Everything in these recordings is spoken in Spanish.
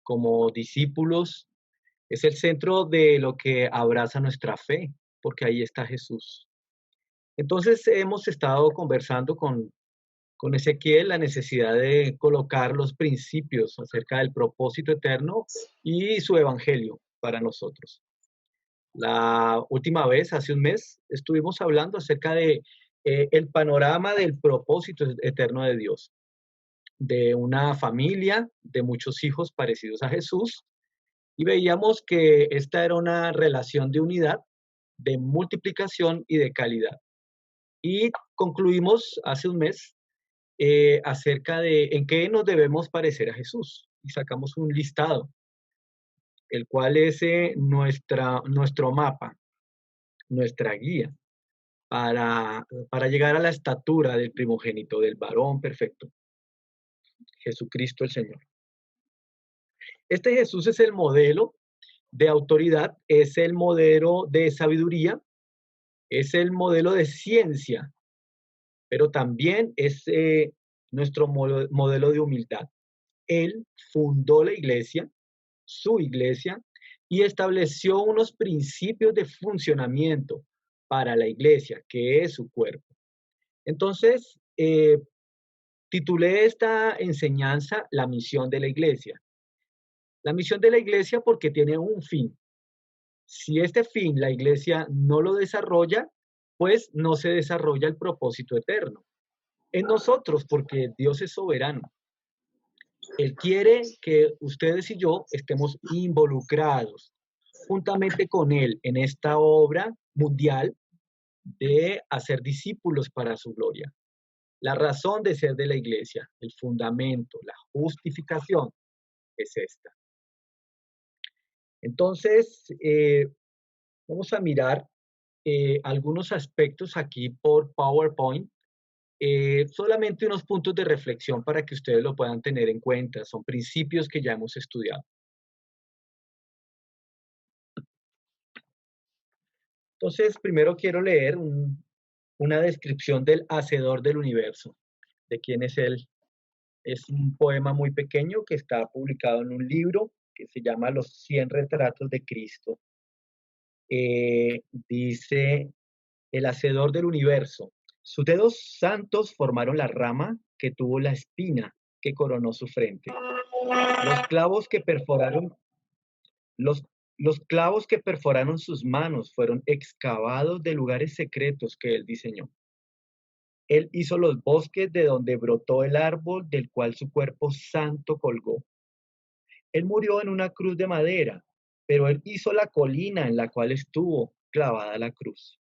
como discípulos, es el centro de lo que abraza nuestra fe, porque ahí está Jesús. Entonces hemos estado conversando con Ezequiel la necesidad de colocar los principios acerca del propósito eterno y su evangelio para nosotros. La última vez, hace un mes, estuvimos hablando acerca de el panorama del propósito eterno de Dios, de una familia de muchos hijos parecidos a Jesús, y veíamos que esta era una relación de unidad, de multiplicación y de calidad. Y concluimos hace un mes acerca de en qué nos debemos parecer a Jesús. Y sacamos un listado, el cual es nuestro mapa, nuestra guía para llegar a la estatura del primogénito, del varón perfecto, Jesucristo el Señor. Este Jesús es el modelo de autoridad, es el modelo de sabiduría, es el modelo de ciencia, pero también es nuestro modelo de humildad. Él fundó la iglesia, su iglesia, y estableció unos principios de funcionamiento para la iglesia, que es su cuerpo. Entonces, titulé esta enseñanza La misión de la iglesia. La misión de la iglesia porque tiene un fin. Si este fin la iglesia no lo desarrolla, pues no se desarrolla el propósito eterno. En nosotros, porque Dios es soberano. Él quiere que ustedes y yo estemos involucrados juntamente con Él en esta obra mundial de hacer discípulos para su gloria. La razón de ser de la iglesia, el fundamento, la justificación es esta. Entonces, vamos a mirar algunos aspectos aquí por PowerPoint. Solamente unos puntos de reflexión para que ustedes lo puedan tener en cuenta. Son principios que ya hemos estudiado. Entonces, primero quiero leer una descripción del Hacedor del Universo, de quién es él. Es un poema muy pequeño que está publicado en un libro que se llama Los 100 retratos de Cristo. Dice, el Hacedor del Universo. Sus dedos santos formaron la rama que tuvo la espina que coronó su frente. Los clavos que perforaron Los, los clavos que perforaron sus manos fueron excavados de lugares secretos que él diseñó. Él hizo los bosques de donde brotó el árbol del cual su cuerpo santo colgó. Él murió en una cruz de madera, pero él hizo la colina en la cual estuvo clavada la cruz.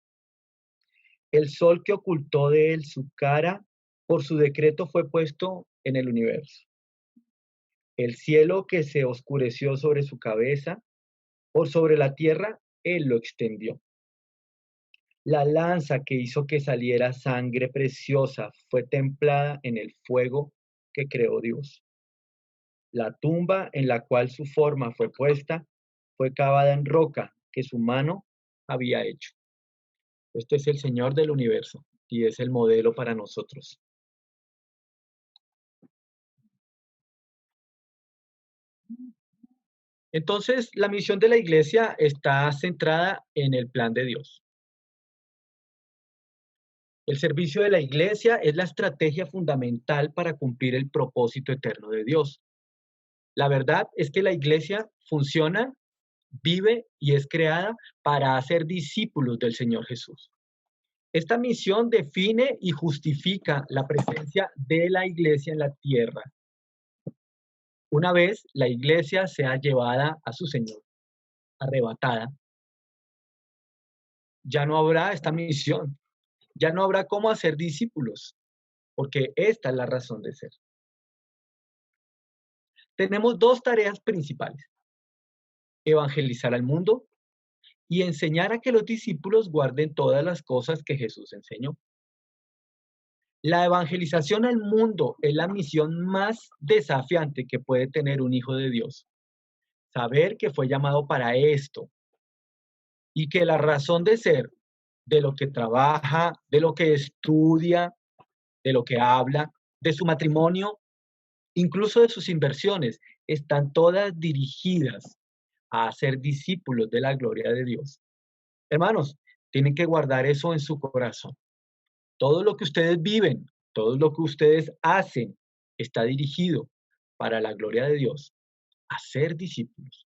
El sol que ocultó de él su cara, por su decreto fue puesto en el universo. El cielo que se oscureció sobre su cabeza, por sobre la tierra, él lo extendió. La lanza que hizo que saliera sangre preciosa fue templada en el fuego que creó Dios. La tumba en la cual su forma fue puesta fue cavada en roca que su mano había hecho. Este es el Señor del universo y es el modelo para nosotros. Entonces, la misión de la iglesia está centrada en el plan de Dios. El servicio de la iglesia es la estrategia fundamental para cumplir el propósito eterno de Dios. La verdad es que la iglesia funciona, vive y es creada para hacer discípulos del Señor Jesús. Esta misión define y justifica la presencia de la iglesia en la tierra. Una vez la iglesia sea llevada a su Señor, arrebatada, ya no habrá esta misión, ya no habrá cómo hacer discípulos, porque esta es la razón de ser. Tenemos dos tareas principales: evangelizar al mundo y enseñar a que los discípulos guarden todas las cosas que Jesús enseñó. La evangelización al mundo es la misión más desafiante que puede tener un hijo de Dios. Saber que fue llamado para esto y que la razón de ser, de lo que trabaja, de lo que estudia, de lo que habla, de su matrimonio, incluso de sus inversiones, están todas dirigidas a ser discípulos de la gloria de Dios. Hermanos, tienen que guardar eso en su corazón. Todo lo que ustedes viven, todo lo que ustedes hacen, está dirigido para la gloria de Dios, a ser discípulos.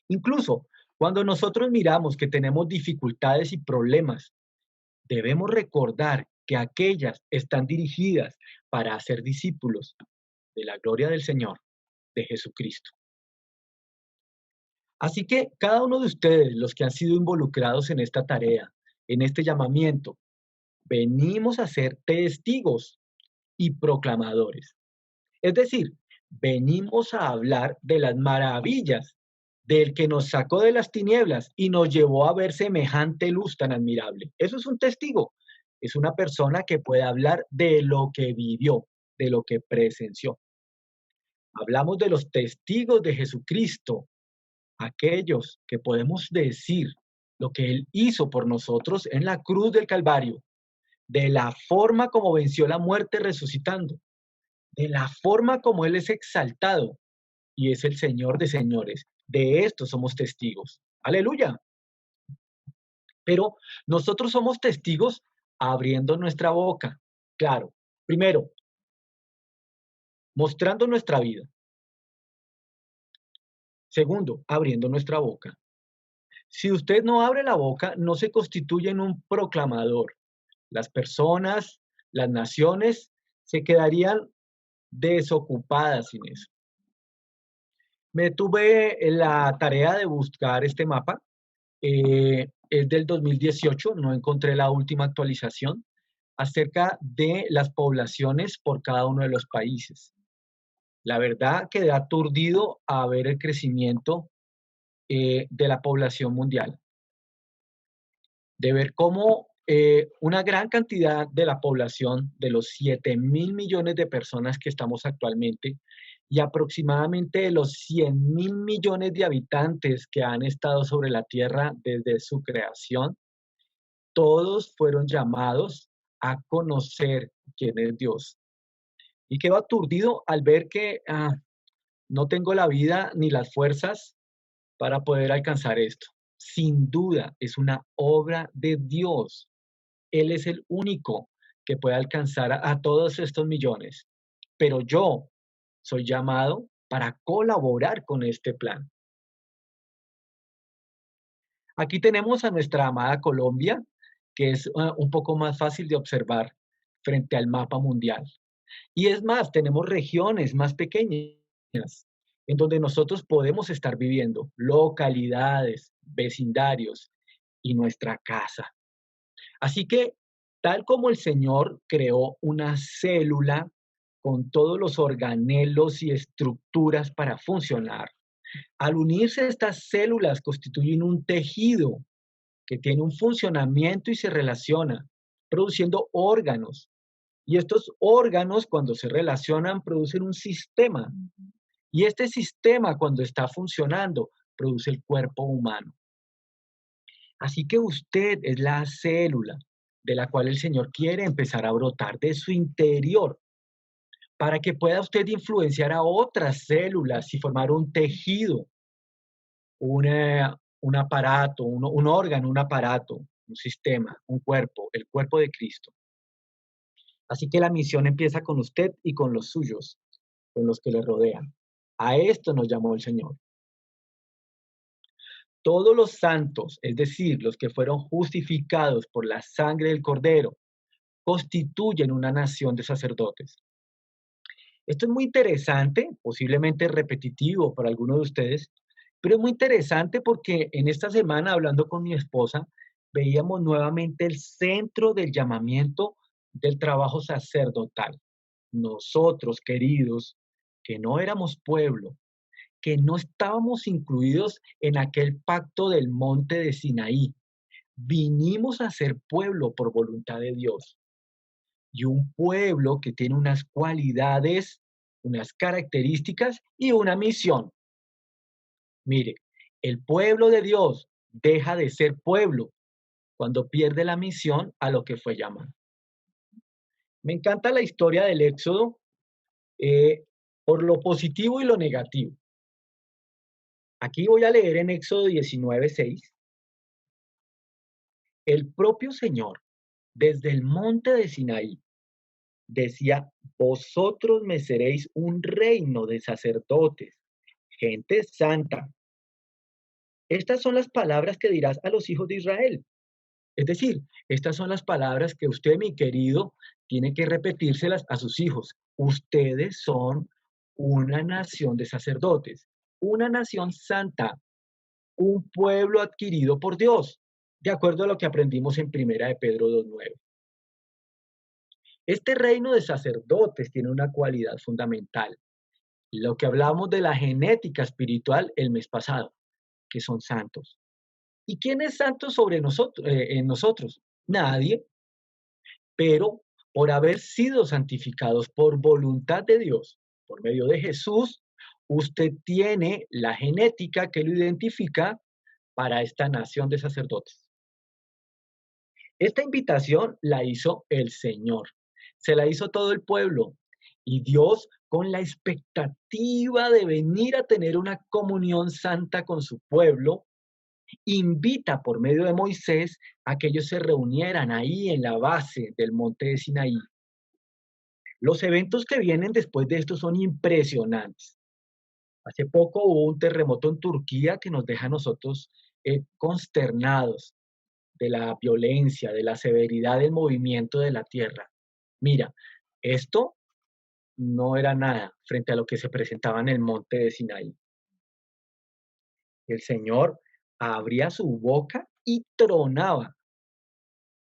Incluso cuando nosotros miramos que tenemos dificultades y problemas, debemos recordar que aquellas están dirigidas para hacer discípulos de la gloria del Señor, de Jesucristo. Así que cada uno de ustedes, los que han sido involucrados en esta tarea, en este llamamiento, venimos a ser testigos y proclamadores. Es decir, venimos a hablar de las maravillas del que nos sacó de las tinieblas y nos llevó a ver semejante luz tan admirable. Eso es un testigo. Es una persona que puede hablar de lo que vivió, de lo que presenció. Hablamos de los testigos de Jesucristo, aquellos que podemos decir lo que Él hizo por nosotros en la cruz del Calvario, de la forma como venció la muerte resucitando, de la forma como Él es exaltado y es el Señor de señores. De esto somos testigos. Aleluya. Pero nosotros somos testigos abriendo nuestra boca. Claro, primero, mostrando nuestra vida. Segundo, abriendo nuestra boca. Si usted no abre la boca, no se constituye en un proclamador. Las personas, las naciones, se quedarían desocupadas sin eso. Me tuve la tarea de buscar este mapa. Es del 2018, no encontré la última actualización, acerca de las poblaciones por cada uno de los países. La verdad quedé aturdido a ver el crecimiento de la población mundial, de ver cómo una gran cantidad de la población, de los 7.000 millones de personas que estamos actualmente, y aproximadamente de los 100.000 millones de habitantes que han estado sobre la Tierra desde su creación, todos fueron llamados a conocer quién es Dios. Y quedo aturdido al ver que no tengo la vida ni las fuerzas para poder alcanzar esto. Sin duda, es una obra de Dios. Él es el único que puede alcanzar a todos estos millones. Pero yo soy llamado para colaborar con este plan. Aquí tenemos a nuestra amada Colombia, que es un poco más fácil de observar frente al mapa mundial. Y es más, tenemos regiones más pequeñas en donde nosotros podemos estar viviendo, localidades, vecindarios y nuestra casa. Así que, tal como el Señor creó una célula con todos los organelos y estructuras para funcionar, al unirse estas células constituyen un tejido que tiene un funcionamiento y se relaciona, produciendo órganos. Y estos órganos, cuando se relacionan, producen un sistema. Y este sistema, cuando está funcionando, produce el cuerpo humano. Así que usted es la célula de la cual el Señor quiere empezar a brotar de su interior para que pueda usted influenciar a otras células y formar un tejido, un aparato, un órgano, un aparato, un sistema, un cuerpo, el cuerpo de Cristo. Así que la misión empieza con usted y con los suyos, con los que le rodean. A esto nos llamó el Señor. Todos los santos, es decir, los que fueron justificados por la sangre del Cordero, constituyen una nación de sacerdotes. Esto es muy interesante, posiblemente repetitivo para algunos de ustedes, pero es muy interesante porque en esta semana, hablando con mi esposa, veíamos nuevamente el centro del llamamiento del trabajo sacerdotal. Nosotros, queridos, que no éramos pueblo, que no estábamos incluidos en aquel pacto del monte de Sinaí, vinimos a ser pueblo por voluntad de Dios. Y un pueblo que tiene unas cualidades, unas características y una misión. Mire, el pueblo de Dios deja de ser pueblo cuando pierde la misión a lo que fue llamado. Me encanta la historia del Éxodo. por lo positivo y lo negativo. Aquí voy a leer en Éxodo 19:6. El propio Señor, desde el monte de Sinaí, decía: vosotros me seréis un reino de sacerdotes, gente santa. Estas son las palabras que dirás a los hijos de Israel. Es decir, estas son las palabras que usted, mi querido, tiene que repetírselas a sus hijos. Ustedes son una nación de sacerdotes, una nación santa, un pueblo adquirido por Dios, de acuerdo a lo que aprendimos en Primera de Pedro 2:9. Este reino de sacerdotes tiene una cualidad fundamental, lo que hablamos de la genética espiritual el mes pasado, que son santos. ¿Y quién es santo sobre nosotros, en nosotros? Nadie, pero por haber sido santificados por voluntad de Dios, por medio de Jesús, usted tiene la genética que lo identifica para esta nación de sacerdotes. Esta invitación la hizo el Señor, se la hizo todo el pueblo, y Dios, con la expectativa de venir a tener una comunión santa con su pueblo, invita por medio de Moisés a que ellos se reunieran ahí en la base del monte de Sinaí. Los eventos que vienen después de esto son impresionantes. Hace poco hubo un terremoto en Turquía que nos deja a nosotros consternados de la violencia, de la severidad del movimiento de la tierra. Mira, esto no era nada frente a lo que se presentaba en el monte de Sinaí. El Señor abría su boca y tronaba.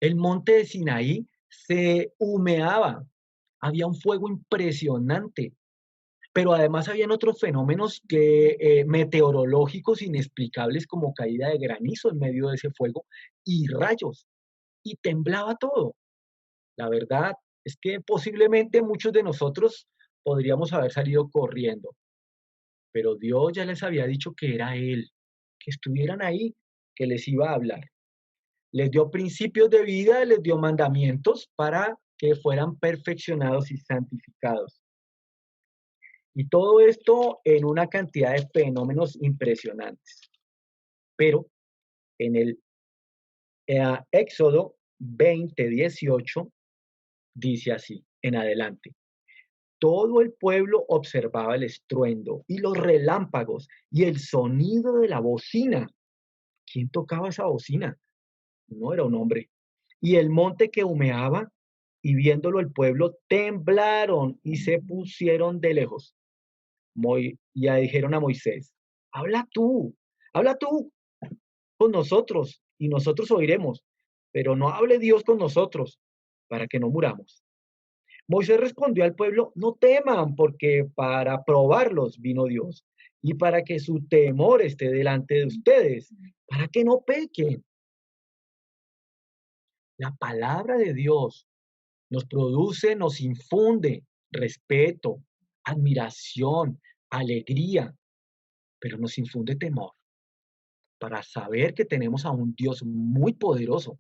El monte de Sinaí se humeaba. Había un fuego impresionante, pero además habían otros fenómenos meteorológicos inexplicables, como caída de granizo en medio de ese fuego y rayos, y temblaba todo. La verdad es que posiblemente muchos de nosotros podríamos haber salido corriendo, pero Dios ya les había dicho que era Él, que estuvieran ahí, que les iba a hablar. Les dio principios de vida, les dio mandamientos para que fueran perfeccionados y santificados. Y todo esto en una cantidad de fenómenos impresionantes. Pero en el Éxodo 20:18 dice así, en adelante: todo el pueblo observaba el estruendo y los relámpagos y el sonido de la bocina. ¿Quién tocaba esa bocina? No era un hombre. Y el monte que humeaba, y viéndolo el pueblo temblaron y se pusieron de lejos. Ya dijeron a Moisés: habla tú con nosotros y nosotros oiremos, pero no hable Dios con nosotros para que no muramos. Moisés respondió al pueblo: no teman, porque para probarlos vino Dios y para que su temor esté delante de ustedes, para que no pequen. La palabra de Dios nos produce, nos infunde respeto, admiración, alegría, pero nos infunde temor para saber que tenemos a un Dios muy poderoso.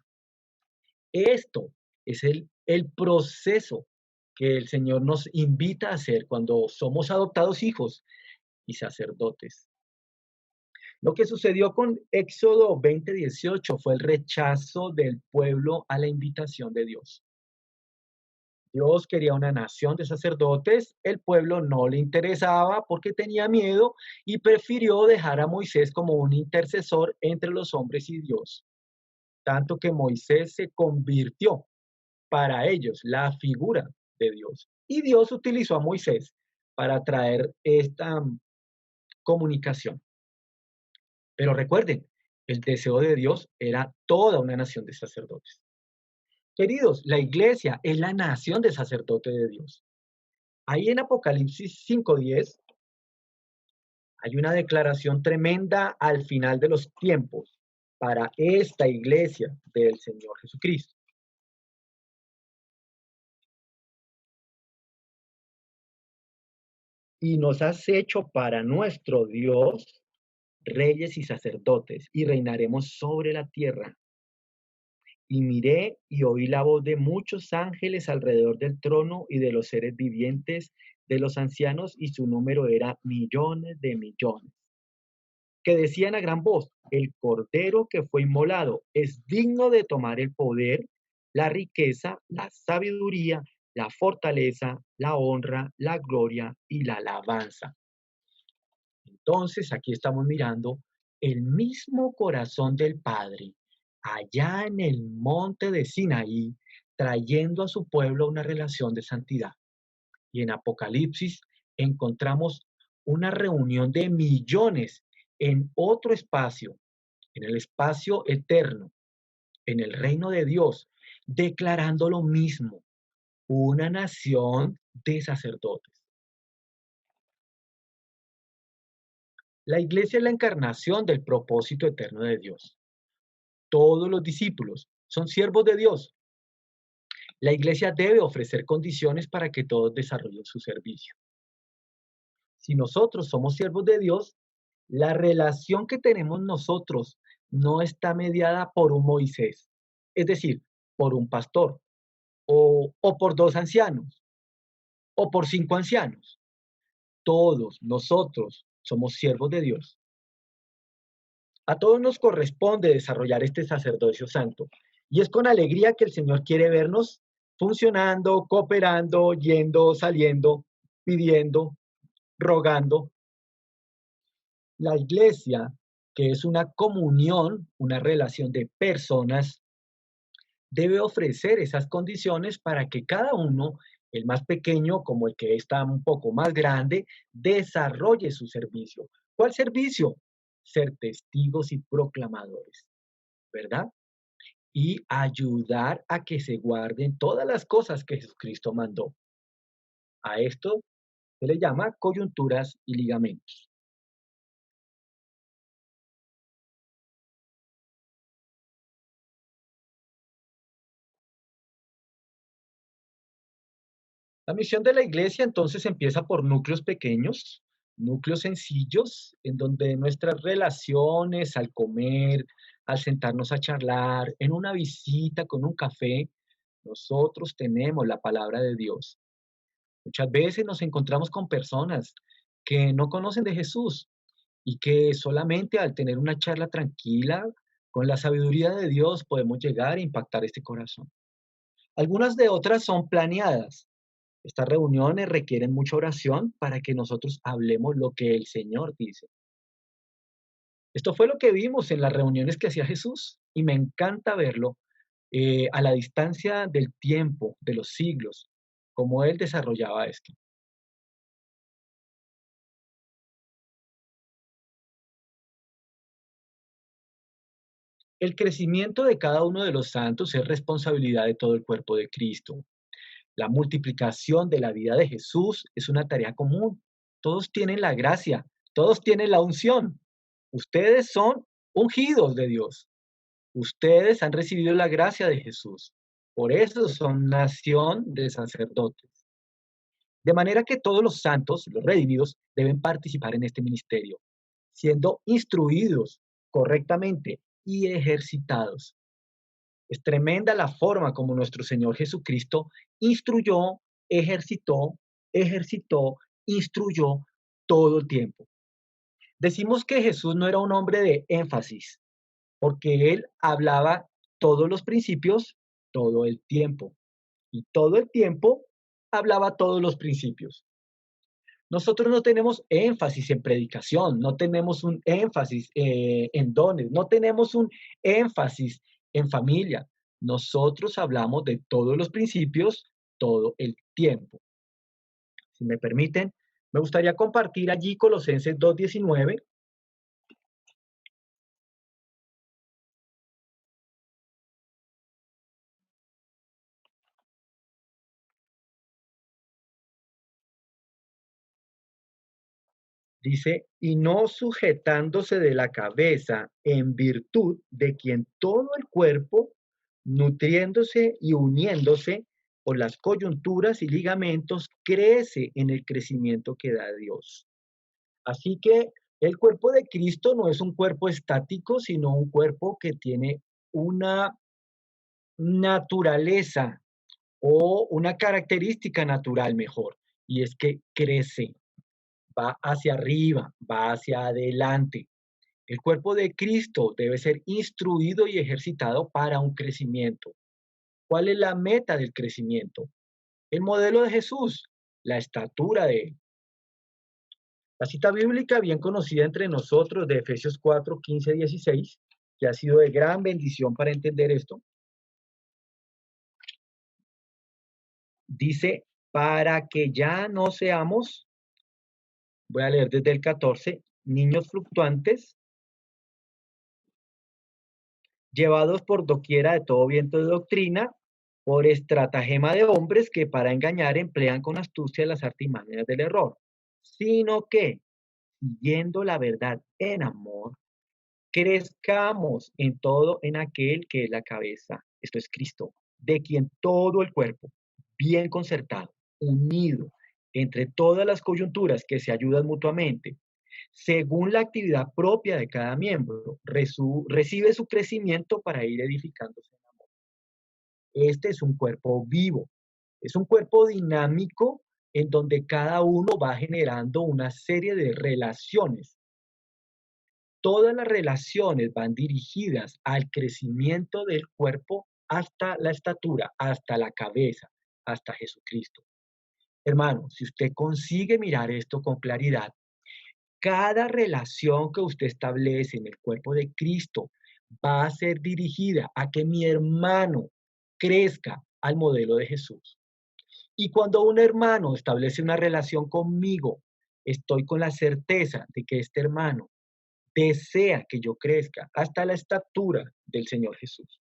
Esto es el proceso que el Señor nos invita a hacer cuando somos adoptados hijos y sacerdotes. Lo que sucedió con Éxodo 20:18 fue el rechazo del pueblo a la invitación de Dios. Dios quería una nación de sacerdotes, el pueblo no le interesaba porque tenía miedo y prefirió dejar a Moisés como un intercesor entre los hombres y Dios, tanto que Moisés se convirtió para ellos la figura de Dios. Y Dios utilizó a Moisés para traer esta comunicación. Pero recuerden, el deseo de Dios era toda una nación de sacerdotes. Queridos, la iglesia es la nación de sacerdotes de Dios. Ahí en Apocalipsis 5:10 hay una declaración tremenda al final de los tiempos para esta iglesia del Señor Jesucristo. Y nos has hecho para nuestro Dios reyes y sacerdotes, y reinaremos sobre la tierra. Y miré y oí la voz de muchos ángeles alrededor del trono y de los seres vivientes, de los ancianos y su número era millones de millones, que decían a gran voz, el Cordero que fue inmolado es digno de tomar el poder, la riqueza, la sabiduría, la fortaleza, la honra, la gloria y la alabanza. Entonces, aquí estamos mirando el mismo corazón del Padre, allá en el monte de Sinaí, trayendo a su pueblo a una relación de santidad. Y en Apocalipsis encontramos una reunión de millones en otro espacio, en el espacio eterno, en el reino de Dios, declarando lo mismo, una nación de sacerdotes. La iglesia es la encarnación del propósito eterno de Dios. Todos los discípulos son siervos de Dios. La iglesia debe ofrecer condiciones para que todos desarrollen su servicio. Si nosotros somos siervos de Dios, la relación que tenemos nosotros no está mediada por un Moisés, es decir, por un pastor, o por dos ancianos, o por cinco ancianos. Todos nosotros somos siervos de Dios. A todos nos corresponde desarrollar este sacerdocio santo. Y es con alegría que el Señor quiere vernos funcionando, cooperando, yendo, saliendo, pidiendo, rogando. La iglesia, que es una comunión, una relación de personas, debe ofrecer esas condiciones para que cada uno, el más pequeño como el que está un poco más grande, desarrolle su servicio. ¿Cuál servicio? Ser testigos y proclamadores, ¿verdad? Y ayudar a que se guarden todas las cosas que Jesucristo mandó. A esto se le llama coyunturas y ligamentos. La misión de la iglesia entonces empieza por núcleos pequeños, núcleos sencillos, en donde nuestras relaciones al comer, al sentarnos a charlar, en una visita con un café, nosotros tenemos la palabra de Dios. Muchas veces nos encontramos con personas que no conocen de Jesús y que solamente al tener una charla tranquila, con la sabiduría de Dios, podemos llegar a impactar este corazón. Algunas de otras son planeadas. Estas reuniones requieren mucha oración para que nosotros hablemos lo que el Señor dice. Esto fue lo que vimos en las reuniones que hacía Jesús y me encanta verlo a la distancia del tiempo, de los siglos, cómo Él desarrollaba esto. El crecimiento de cada uno de los santos es responsabilidad de todo el cuerpo de Cristo. La multiplicación de la vida de Jesús es una tarea común. Todos tienen la gracia, todos tienen la unción. Ustedes son ungidos de Dios. Ustedes han recibido la gracia de Jesús. Por eso son nación de sacerdotes. De manera que todos los santos, los redimidos, deben participar en este ministerio, siendo instruidos correctamente y ejercitados. Es tremenda la forma como nuestro Señor Jesucristo instruyó, ejercitó, ejercitó, instruyó todo el tiempo. Decimos que Jesús no era un hombre de énfasis, porque él hablaba todos los principios todo el tiempo. Y todo el tiempo hablaba todos los principios. Nosotros no tenemos énfasis en predicación, no tenemos un énfasis en dones, no tenemos un énfasis en familia. Nosotros hablamos de todos los principios todo el tiempo. Si me permiten, me gustaría compartir allí Colosenses 2:19. Dice, y no sujetándose de la cabeza en virtud de quien todo el cuerpo, nutriéndose y uniéndose por las coyunturas y ligamentos, crece en el crecimiento que da Dios. Así que el cuerpo de Cristo no es un cuerpo estático, sino un cuerpo que tiene una naturaleza o una característica natural mejor. y es que crece, va hacia arriba, va hacia adelante. El cuerpo de Cristo debe ser instruido y ejercitado para un crecimiento. ¿Cuál es la meta del crecimiento? El modelo de Jesús, la estatura de él. La cita bíblica bien conocida entre nosotros de Efesios 4, 15, 16, que ha sido de gran bendición para entender esto, dice, para que ya no seamos, voy a leer desde el 14, niños fluctuantes, llevados por doquiera de todo viento de doctrina, por estratagema de hombres que para engañar emplean con astucia las artimañas del error, sino que, siguiendo la verdad en amor, crezcamos en todo en aquel que es la cabeza, esto es Cristo, de quien todo el cuerpo, bien concertado, unido entre todas las coyunturas que se ayudan mutuamente, según la actividad propia de cada miembro, recibe su crecimiento para ir edificándose en amor. Este es un cuerpo vivo, es un cuerpo dinámico en donde cada uno va generando una serie de relaciones. Todas las relaciones van dirigidas al crecimiento del cuerpo hasta la estatura, hasta la cabeza, hasta Jesucristo. Hermano, si usted consigue mirar esto con claridad, cada relación que usted establece en el cuerpo de Cristo va a ser dirigida a que mi hermano crezca al modelo de Jesús. Y cuando un hermano establece una relación conmigo, estoy con la certeza de que este hermano desea que yo crezca hasta la estatura del Señor Jesús.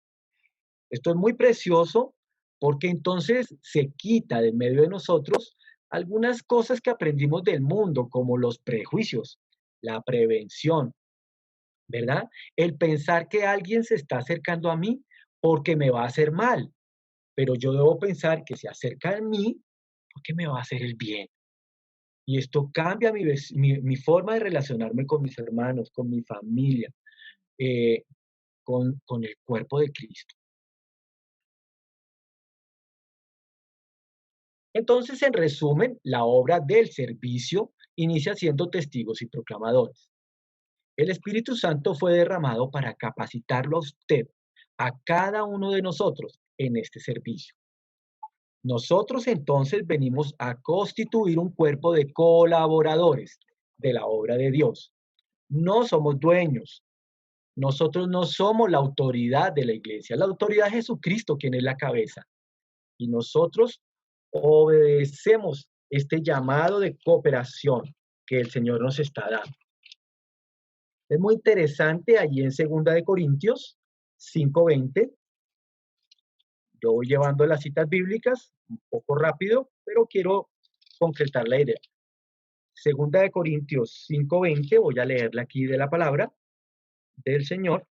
Esto es muy precioso porque entonces se quita de medio de nosotros algunas cosas que aprendimos del mundo, como los prejuicios, la prevención, ¿verdad? El pensar que alguien se está acercando a mí porque me va a hacer mal, pero yo debo pensar que se acerca a mí porque me va a hacer el bien. Y esto cambia mi forma de relacionarme con mis hermanos, con mi familia, eh, con el cuerpo de Cristo. Entonces, en resumen, la obra del servicio inicia siendo testigos y proclamadores. El Espíritu Santo fue derramado para capacitarlo a usted, a cada uno de nosotros, en este servicio. Nosotros entonces venimos a constituir un cuerpo de colaboradores de la obra de Dios. No somos dueños. Nosotros no somos la autoridad de la iglesia. La autoridad es Jesucristo, quien es la cabeza. Y nosotros obedecemos este llamado de cooperación que el Señor nos está dando. Es muy interesante allí en 2 Corintios 5:20. Yo voy llevando las citas bíblicas un poco rápido, pero quiero concretar la idea. 2 Corintios 5:20, voy a leerla aquí de la palabra del Señor.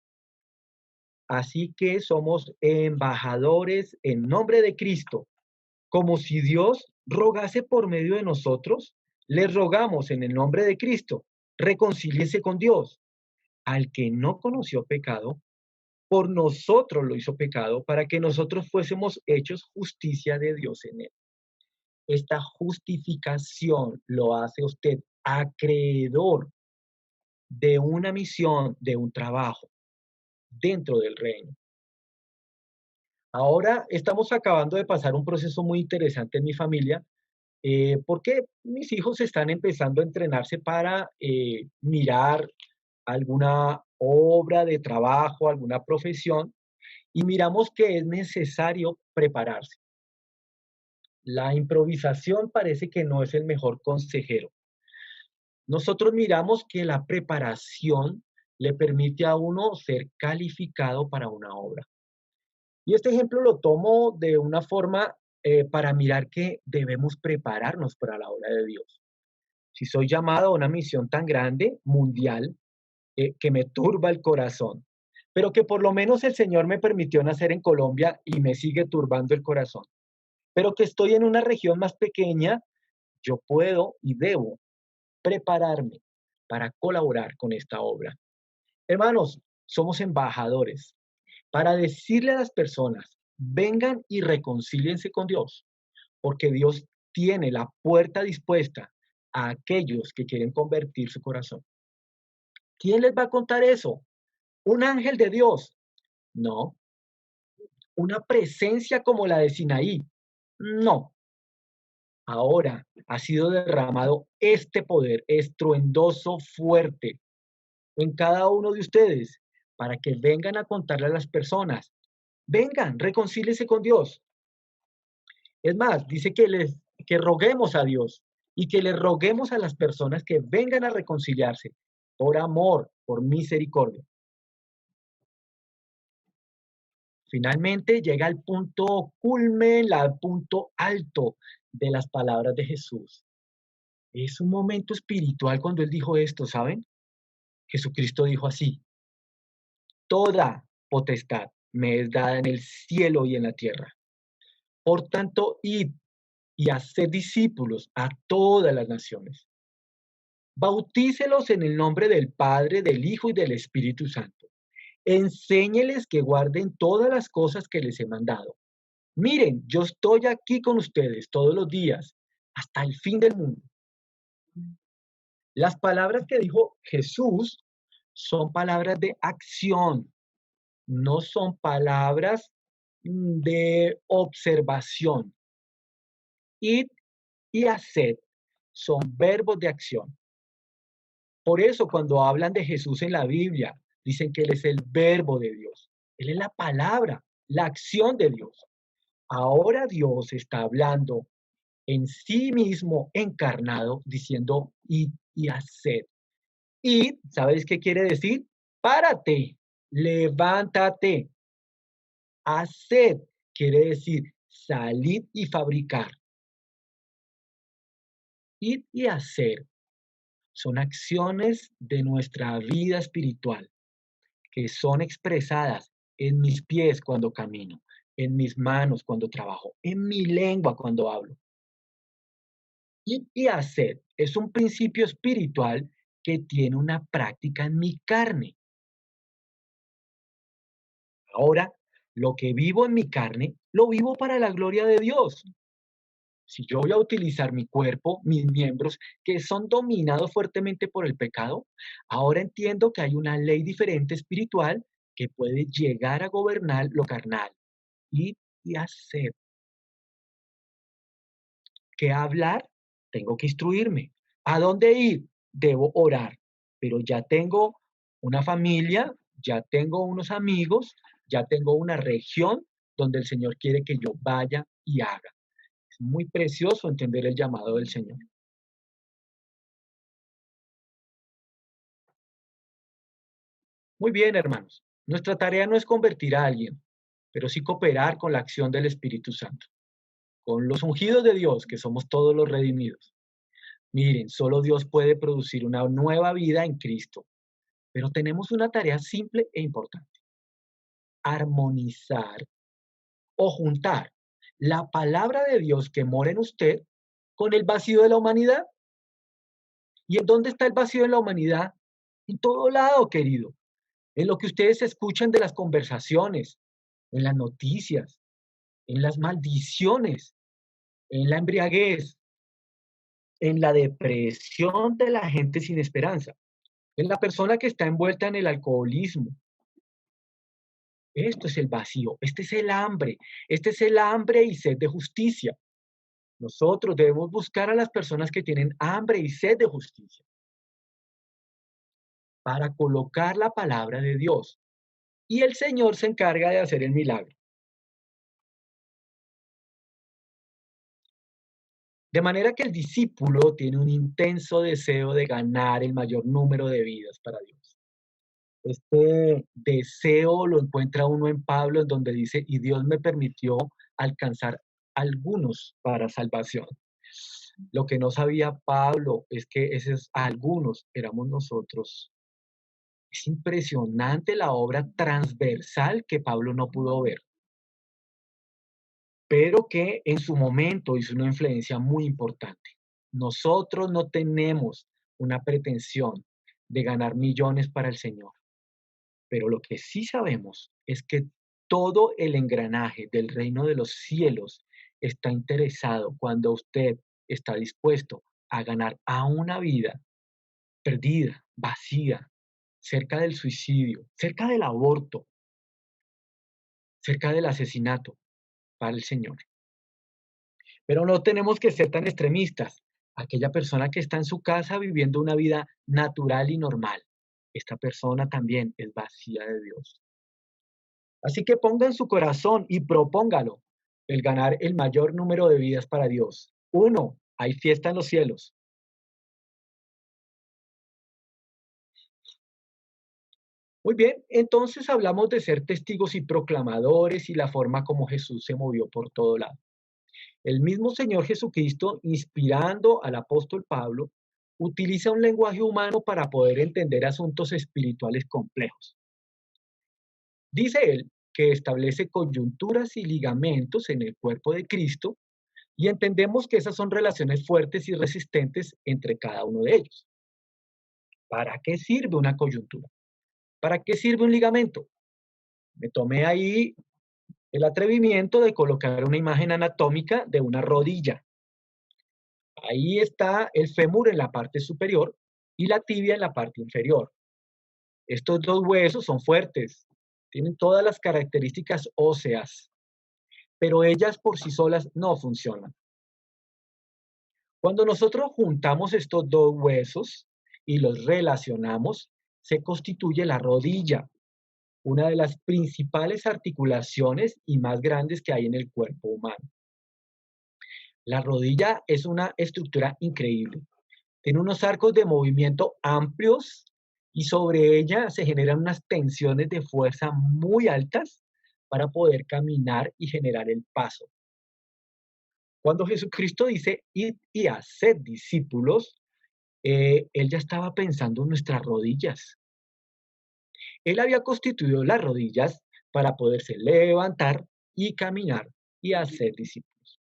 Así que somos embajadores en nombre de Cristo, como si Dios rogase por medio de nosotros. Les rogamos en el nombre de Cristo, reconcíliese con Dios. Al que no conoció pecado, por nosotros lo hizo pecado, para que nosotros fuésemos hechos justicia de Dios en él. Esta justificación lo hace usted acreedor de una misión, de un trabajo dentro del reino. Ahora estamos acabando de pasar un proceso muy interesante en mi familia, porque mis hijos están empezando a entrenarse para mirar alguna obra de trabajo, alguna profesión, y miramos que es necesario prepararse. La improvisación parece que no es el mejor consejero. Nosotros miramos que la preparación le permite a uno ser calificado para una obra. Y este ejemplo lo tomo de una forma para mirar que debemos prepararnos para la obra de Dios. Si soy llamado a una misión tan grande, mundial, que me turba el corazón, pero que por lo menos el Señor me permitió nacer en Colombia y me sigue turbando el corazón, pero que estoy en una región más pequeña, yo puedo y debo prepararme para colaborar con esta obra. Hermanos, somos embajadores para decirle a las personas, vengan y reconcíliense con Dios, porque Dios tiene la puerta dispuesta a aquellos que quieren convertir su corazón. ¿Quién les va a contar eso? ¿Un ángel de Dios? No. ¿Una presencia como la de Sinaí? No. Ahora ha sido derramado este poder estruendoso, fuerte, en cada uno de ustedes, para que vengan a contarle a las personas. Vengan, reconcíliense con Dios. Es más, dice que roguemos a Dios y que le roguemos a las personas que vengan a reconciliarse por amor, por misericordia. Finalmente llega al punto culmen, al punto alto de las palabras de Jesús. Es un momento espiritual cuando él dijo esto, ¿saben? Jesucristo dijo así: toda potestad me es dada en el cielo y en la tierra. Por tanto, id y haced discípulos a todas las naciones. Bautícelos en el nombre del Padre, del Hijo y del Espíritu Santo. Enséñeles que guarden todas las cosas que les he mandado. Miren, yo estoy aquí con ustedes todos los días, hasta el fin del mundo. Las palabras que dijo Jesús son palabras de acción, no son palabras de observación. Id y haced son verbos de acción. Por eso cuando hablan de Jesús en la Biblia, dicen que Él es el verbo de Dios. Él es la palabra, la acción de Dios. Ahora Dios está hablando en sí mismo encarnado, diciendo id y haced. Y, ¿sabes qué quiere decir? Párate, levántate. Haced quiere decir salid y fabricar. Id y hacer son acciones de nuestra vida espiritual que son expresadas en mis pies cuando camino, en mis manos cuando trabajo, en mi lengua cuando hablo. Y hacer es un principio espiritual que tiene una práctica en mi carne. Ahora, lo que vivo en mi carne, lo vivo para la gloria de Dios. Si yo voy a utilizar mi cuerpo, mis miembros, que son dominados fuertemente por el pecado, ahora entiendo que hay una ley diferente espiritual que puede llegar a gobernar lo carnal. Y hacer. ¿Qué hablar? Tengo que instruirme. ¿A dónde ir? Debo orar. Pero ya tengo una familia, ya tengo unos amigos, ya tengo una región donde el Señor quiere que yo vaya y haga. Es muy precioso entender el llamado del Señor. Muy bien, hermanos. Nuestra tarea no es convertir a alguien, pero sí cooperar con la acción del Espíritu Santo, con los ungidos de Dios, que somos todos los redimidos. Miren, solo Dios puede producir una nueva vida en Cristo, pero tenemos una tarea simple e importante: armonizar o juntar la palabra de Dios que mora en usted con el vacío de la humanidad. ¿Y en dónde está el vacío de la humanidad? En todo lado, querido. En lo que ustedes escuchan de las conversaciones, en las noticias, en las maldiciones, en la embriaguez, en la depresión de la gente sin esperanza, en la persona que está envuelta en el alcoholismo. Esto es el vacío, este es el hambre y sed de justicia. Nosotros debemos buscar a las personas que tienen hambre y sed de justicia para colocar la palabra de Dios. Y el Señor se encarga de hacer el milagro. De manera que el discípulo tiene un intenso deseo de ganar el mayor número de vidas para Dios. Este deseo lo encuentra uno en Pablo, en donde dice: y Dios me permitió alcanzar algunos para salvación. Lo que no sabía Pablo es que esos algunos éramos nosotros. Es impresionante la obra transversal que Pablo no pudo ver, pero que en su momento hizo una influencia muy importante. Nosotros no tenemos una pretensión de ganar millones para el Señor, pero lo que sí sabemos es que todo el engranaje del reino de los cielos está interesado, cuando usted está dispuesto a ganar a una vida perdida, vacía, cerca del suicidio, cerca del aborto, cerca del asesinato, para el Señor. Pero no tenemos que ser tan extremistas. Aquella persona que está en su casa viviendo una vida natural y normal, esta persona también es vacía de Dios. Así que ponga en su corazón y propóngalo el ganar el mayor número de vidas para Dios. Uno, hay fiesta en los cielos. Muy bien, entonces hablamos de ser testigos y proclamadores y la forma como Jesús se movió por todo lado. El mismo Señor Jesucristo, inspirando al apóstol Pablo, utiliza un lenguaje humano para poder entender asuntos espirituales complejos. Dice él que establece coyunturas y ligamentos en el cuerpo de Cristo y entendemos que esas son relaciones fuertes y resistentes entre cada uno de ellos. ¿Para qué sirve una coyuntura? ¿Para qué sirve un ligamento? Me tomé ahí el atrevimiento de colocar una imagen anatómica de una rodilla. Ahí está el fémur en la parte superior y la tibia en la parte inferior. Estos dos huesos son fuertes, tienen todas las características óseas, pero ellas por sí solas no funcionan. Cuando nosotros juntamos estos dos huesos y los relacionamos, se constituye la rodilla, una de las principales articulaciones y más grandes que hay en el cuerpo humano. La rodilla es una estructura increíble. Tiene unos arcos de movimiento amplios y sobre ella se generan unas tensiones de fuerza muy altas para poder caminar y generar el paso. Cuando Jesucristo dice id y haced discípulos, él ya estaba pensando en nuestras rodillas. Él había constituido las rodillas para poderse levantar y caminar y hacer discípulos.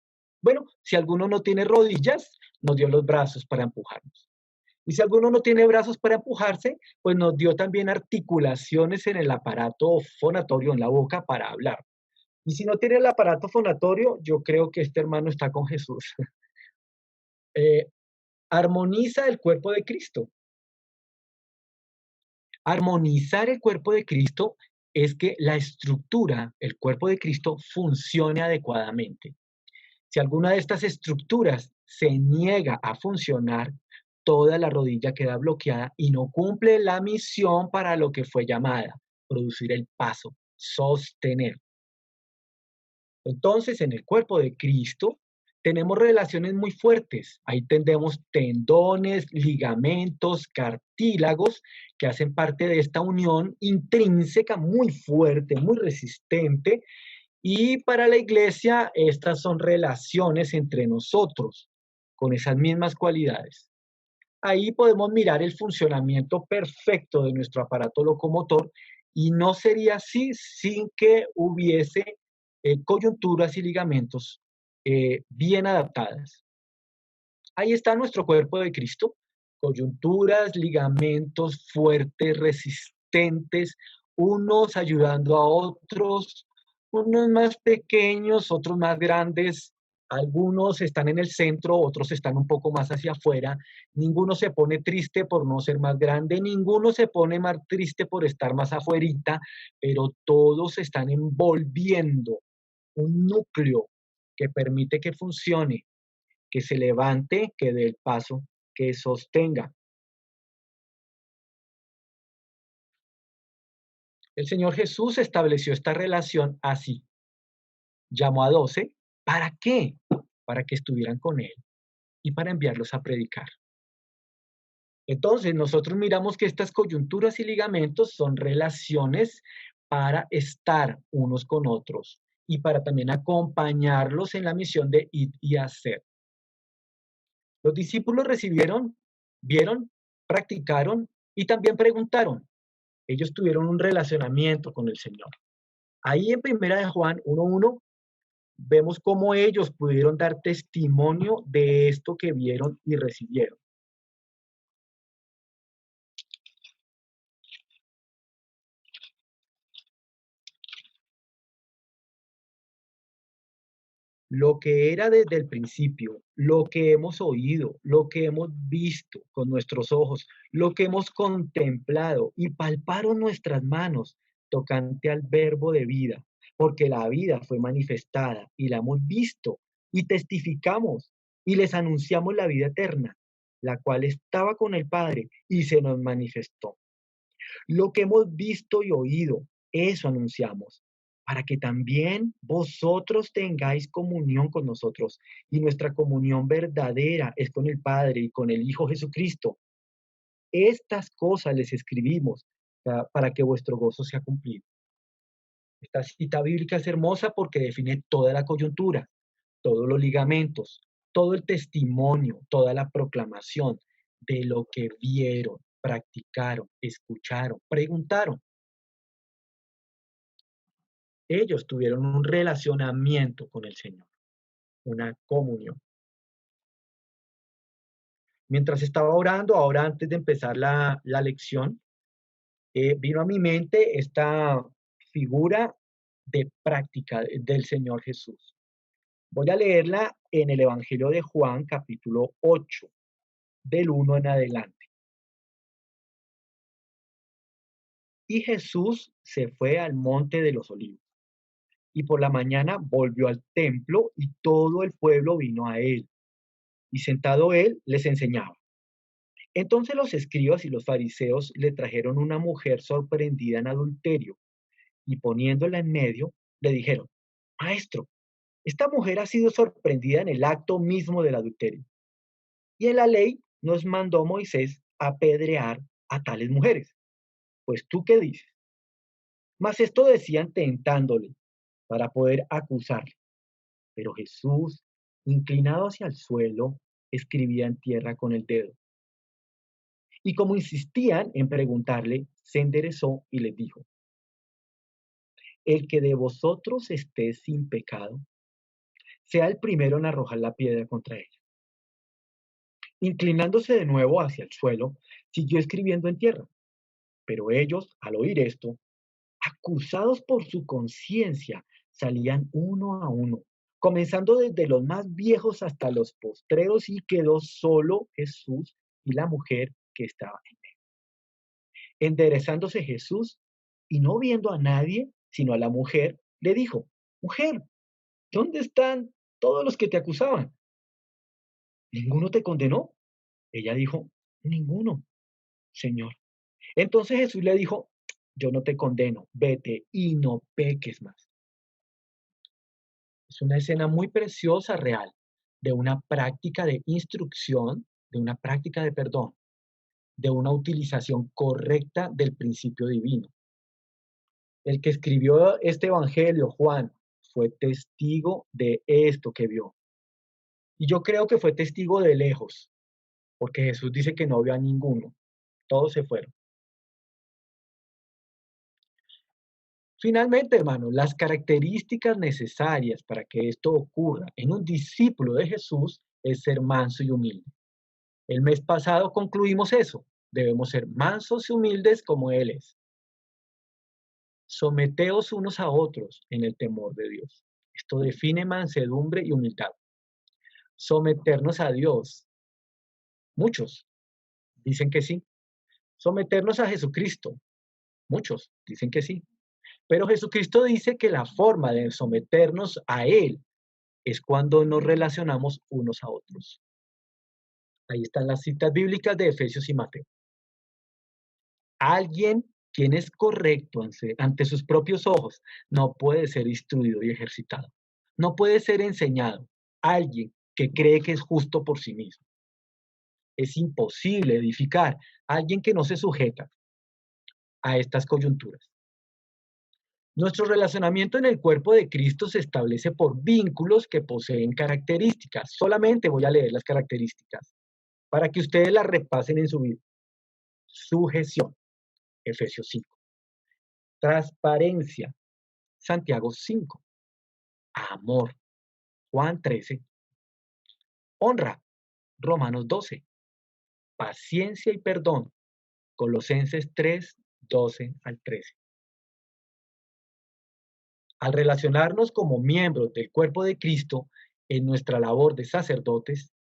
Bueno, si alguno no tiene rodillas, nos dio los brazos para empujarnos. Y si alguno no tiene brazos para empujarse, pues nos dio también articulaciones en el aparato fonatorio, en la boca, para hablar. Y si no tiene el aparato fonatorio, yo creo que este hermano está con Jesús. Eh, armoniza el cuerpo de Cristo. Armonizar el cuerpo de Cristo es que la estructura, el cuerpo de Cristo, funcione adecuadamente. Si alguna de estas estructuras se niega a funcionar, toda la rodilla queda bloqueada y no cumple la misión para lo que fue llamada, producir el paso, sostener. Entonces, en el cuerpo de Cristo tenemos relaciones muy fuertes. Ahí tenemos tendones, ligamentos, cartílagos que hacen parte de esta unión intrínseca muy fuerte, muy resistente. Y para la iglesia, estas son relaciones entre nosotros con esas mismas cualidades. Ahí podemos mirar el funcionamiento perfecto de nuestro aparato locomotor y no sería así sin que hubiese coyunturas y ligamentos bien adaptadas. Ahí está nuestro cuerpo de Cristo, coyunturas, ligamentos fuertes, resistentes, unos ayudando a otros, unos más pequeños, otros más grandes, algunos están en el centro, otros están un poco más hacia afuera, ninguno se pone triste por no ser más grande, ninguno se pone más triste por estar más afuerita, pero todos están envolviendo un núcleo que permite que funcione, que se levante, que dé el paso, que sostenga. El Señor Jesús estableció esta relación así. Llamó a 12. ¿Para qué? Para que estuvieran con Él y para enviarlos a predicar. Entonces, nosotros miramos que estas coyunturas y ligamentos son relaciones para estar unos con otros y para también acompañarlos en la misión de ir y hacer. Los discípulos recibieron, vieron, practicaron y también preguntaron. Ellos tuvieron un relacionamiento con el Señor. Ahí en Primera de Juan 1:1 vemos cómo ellos pudieron dar testimonio de esto que vieron y recibieron. lo que era desde el principio, lo que hemos oído, lo que hemos visto con nuestros ojos, lo que hemos contemplado y palparon nuestras manos tocante al verbo de vida, porque la vida fue manifestada y la hemos visto y testificamos y les anunciamos la vida eterna, la cual estaba con el Padre y se nos manifestó. Lo que hemos visto y oído, eso anunciamos, para que también vosotros tengáis comunión con nosotros. Y nuestra comunión verdadera es con el Padre y con el Hijo Jesucristo. Estas cosas les escribimos para que vuestro gozo sea cumplido. Esta cita bíblica es hermosa porque define toda la coyuntura, todos los ligamentos, todo el testimonio, toda la proclamación de lo que vieron, practicaron, escucharon, preguntaron. Ellos tuvieron un relacionamiento con el Señor, una comunión. Mientras estaba orando, ahora antes de empezar la lección, vino a mi mente esta figura de práctica del Señor Jesús. Voy a leerla en el Evangelio de Juan, capítulo 8, del 1 en adelante. Y Jesús se fue al monte de los olivos, y por la mañana volvió al templo, y todo el pueblo vino a él, y sentado él les enseñaba. Entonces los escribas y los fariseos le trajeron una mujer sorprendida en adulterio, y poniéndola en medio, le dijeron: Maestro, esta mujer ha sido sorprendida en el acto mismo del adulterio. Y en la ley nos mandó Moisés apedrear a tales mujeres. Pues tú qué dices. Mas esto decían tentándole para poder acusarle. Pero Jesús, inclinado hacia el suelo, escribía en tierra con el dedo. Y como insistían en preguntarle, se enderezó y les dijo: El que de vosotros esté sin pecado, sea el primero en arrojar la piedra contra ella. Inclinándose de nuevo hacia el suelo, siguió escribiendo en tierra. Pero ellos, al oír esto, acusados por su conciencia, salían uno a uno, comenzando desde los más viejos hasta los postreros, y quedó solo Jesús y la mujer que estaba en él. Enderezándose Jesús y no viendo a nadie, sino a la mujer, le dijo: Mujer, ¿dónde están todos los que te acusaban? ¿Ninguno te condenó? Ella dijo: Ninguno, Señor. Entonces Jesús le dijo: Yo no te condeno, vete y no peques más. Es una escena muy preciosa, real, de una práctica de instrucción, de una práctica de perdón, de una utilización correcta del principio divino. El que escribió este evangelio, Juan, fue testigo de esto que vio. Y yo creo que fue testigo de lejos, porque Jesús dice que no vio a ninguno. Todos se fueron. Finalmente, hermanos, las características necesarias para que esto ocurra en un discípulo de Jesús es ser manso y humilde. El mes pasado concluimos eso. Debemos ser mansos y humildes como Él es. Someteos unos a otros en el temor de Dios. Esto define mansedumbre y humildad. Someternos a Dios. Muchos dicen que sí. Someternos a Jesucristo. Muchos dicen que sí. Pero Jesucristo dice que la forma de someternos a Él es cuando nos relacionamos unos a otros. Ahí están las citas bíblicas de Efesios y Mateo. Alguien quien es correcto ante sus propios ojos no puede ser instruido y ejercitado. No puede ser enseñado. Alguien que cree que es justo por sí mismo. Es imposible edificar a alguien que no se sujeta a estas coyunturas. Nuestro relacionamiento en el cuerpo de Cristo se establece por vínculos que poseen características. Solamente voy a leer las características para que ustedes las repasen en su vida. Sujeción, Efesios 5. Transparencia, Santiago 5. Amor, Juan 13. Honra, Romanos 12. Paciencia y perdón, Colosenses 3, 12 al 13. Al relacionarnos como miembros del cuerpo de Cristo en nuestra labor de sacerdotes,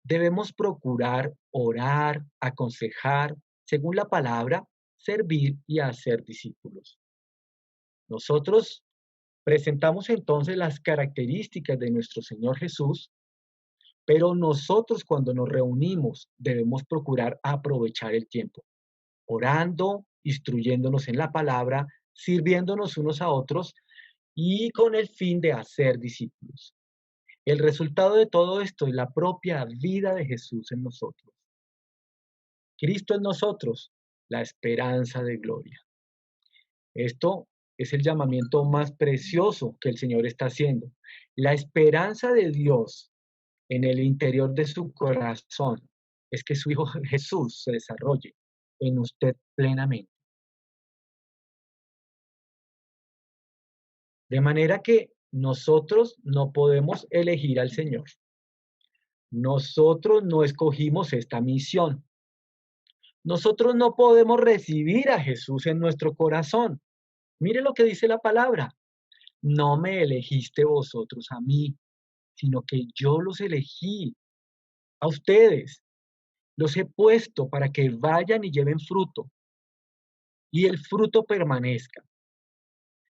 debemos procurar orar, aconsejar, según la palabra, servir y hacer discípulos. Nosotros presentamos entonces las características de nuestro Señor Jesús, pero nosotros cuando nos reunimos debemos procurar aprovechar el tiempo, orando, instruyéndonos en la palabra, sirviéndonos unos a otros y con el fin de hacer discípulos. El resultado de todo esto es la propia vida de Jesús en nosotros. Cristo en nosotros, la esperanza de gloria. Esto es el llamamiento más precioso que el Señor está haciendo. La esperanza de Dios en el interior de su corazón es que su Hijo Jesús se desarrolle en usted plenamente. De manera que nosotros no podemos elegir al Señor. Nosotros no escogimos esta misión. Nosotros no podemos recibir a Jesús en nuestro corazón. Mire lo que dice la palabra. No me elegiste vosotros a mí, sino que yo los elegí a ustedes. Los he puesto para que vayan y lleven fruto y el fruto permanezca.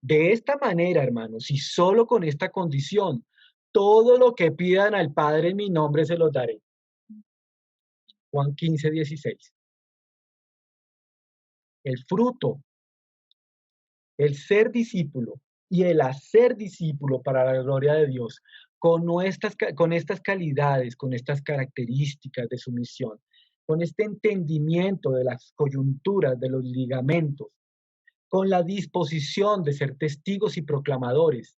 De esta manera, hermanos, y solo con esta condición, todo lo que pidan al Padre en mi nombre se los daré. Juan 15:16. El fruto, el ser discípulo y el hacer discípulo para la gloria de Dios, con estas calidades, con estas características de su misión, con este entendimiento de las coyunturas, de los ligamentos, con la disposición de ser testigos y proclamadores,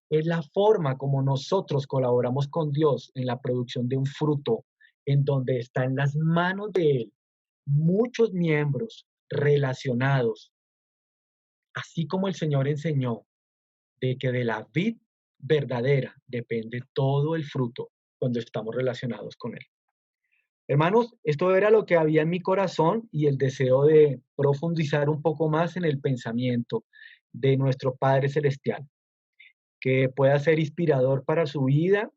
es la forma como nosotros colaboramos con Dios en la producción de un fruto en donde está en las manos de Él muchos miembros relacionados, así como el Señor enseñó de que de la vid verdadera depende todo el fruto cuando estamos relacionados con Él. Hermanos, esto era lo que había en mi corazón y el deseo de profundizar un poco más en el pensamiento de nuestro Padre Celestial, que pueda ser inspirador para su vida,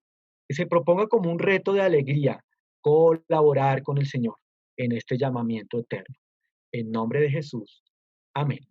que se proponga como un reto de alegría colaborar con el Señor en este llamamiento eterno. En nombre de Jesús. Amén.